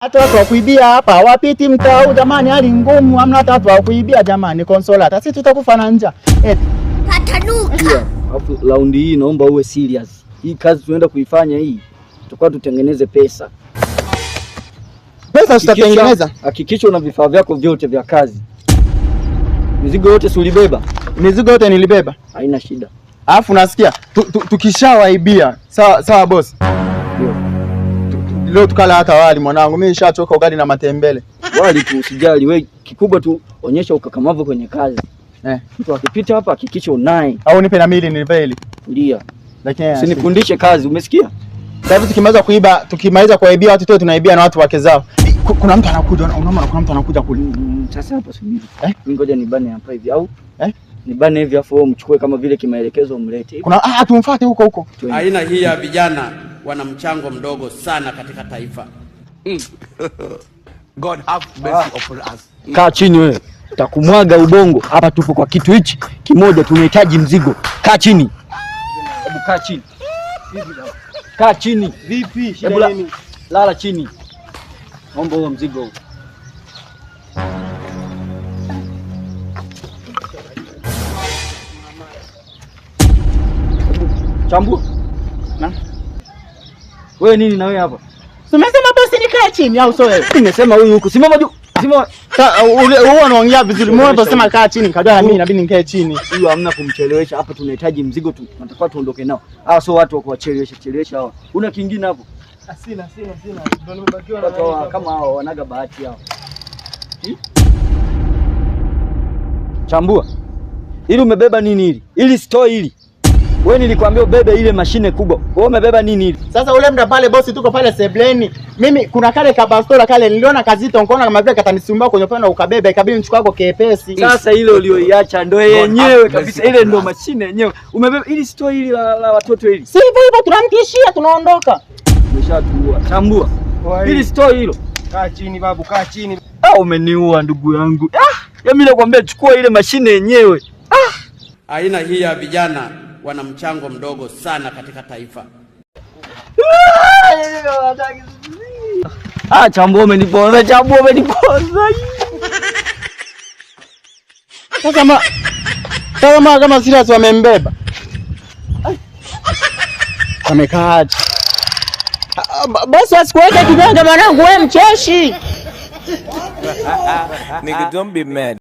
Hata watu wa kuibia hapa hawapiti mtaa huu jamani, hali ngumu, hamna hata watu wa kuibia jamani. Konsola hata sisi tutakufa na njaa. Patanuka. Alafu raundi hii naomba uwe serious. Hii kazi tunaenda kuifanya hii, tutakuwa tutengeneze pesa. Pesa tutatengeneza. Hakikisha una vifaa vyako vyote vya kazi. Mizigo yote si ulibeba? Mizigo yote nilibeba. Haina shida. Alafu nasikia tukishawaibia. Sawa boss. Leo tukala hata wali mwanangu. Mimi nishachoka ugali na matembele. Wali tu usijali wewe, kikubwa tu onyesha ukakamavu kwenye kazi. Mtu akipita hapa hakikisha unaye. Au nipe na mili niliveli. Ndio. Lakini usinifundishe kazi, umesikia? Sasa tukimaliza kuwaibia watu tu tunaibia na watu wake zao. Kuna mtu anakuja, unaona kuna mtu anakuja kule. Sasa hapa subiri. Ngoja nibane hapa hivi au? Nibane hivi afu mchukue kama vile kimaelekezo umlete. Kuna tumfuate huko. Aina hii ya vijana wana mchango mdogo sana katika taifa. God have mercy upon us. Kaa chini wewe. Takumwaga ubongo. Hapa tupo kwa kitu hichi kimoja, tunahitaji mzigo. Kaa chini. Hebu kaa chini. Kaa chini. Vipi? Shida nini? Lala chini. Naomba huo mzigo huu. Chambua. Na? Wewe nini na wewe hapa? Umesema bosi nikae chini au sio wewe? Nimesema huyu huko. Simama juu. Simama. Wewe unaongea vizuri. Mbona unasema kaa chini? Kajua na mimi inabidi nikae chini. Huyu hamna kumchelewesha hapa, tunahitaji mzigo tu. Tunatakiwa tuondoke nao. Hawa sio watu wa kuwachelewesha hawa. Una kingine hapo? Sina. Ndio nimebakiwa na watu kama hao wanaga bahati hao. Chambua. Ili umebeba nini hili? Ili store hili. Wewe nilikwambia ubebe ile mashine kubwa. Wewe umebeba nini hili? Sasa ule muda pale bosi tuko pale sebleni. Mimi kuna kale kabastola kale niliona kazito nikaona kama vile katanisumbua kwenye upande ukabebe ikabidi nichukue yako kepesi. Sasa ile ulioiacha ndio yenyewe kabisa, ile ndio mashine yenyewe. Umebeba ili store hili la watoto hili. Si hivyo tunamtishia tunaondoka. Umeshatuua. Chambua. Ili store hilo. Kaa chini babu, kaa chini. Umeniua ndugu yangu. Mimi nakwambia chukua ile mashine yenyewe. Aina hii ya vijana wana mchango mdogo sana katika taifa. Chambua umeniponza, Chambua umeniponza. Kama serious wamembeba. Amekaaje? Basi asikuweke kiganja mwanangu, wewe mcheshi. Nigga, don't be mad.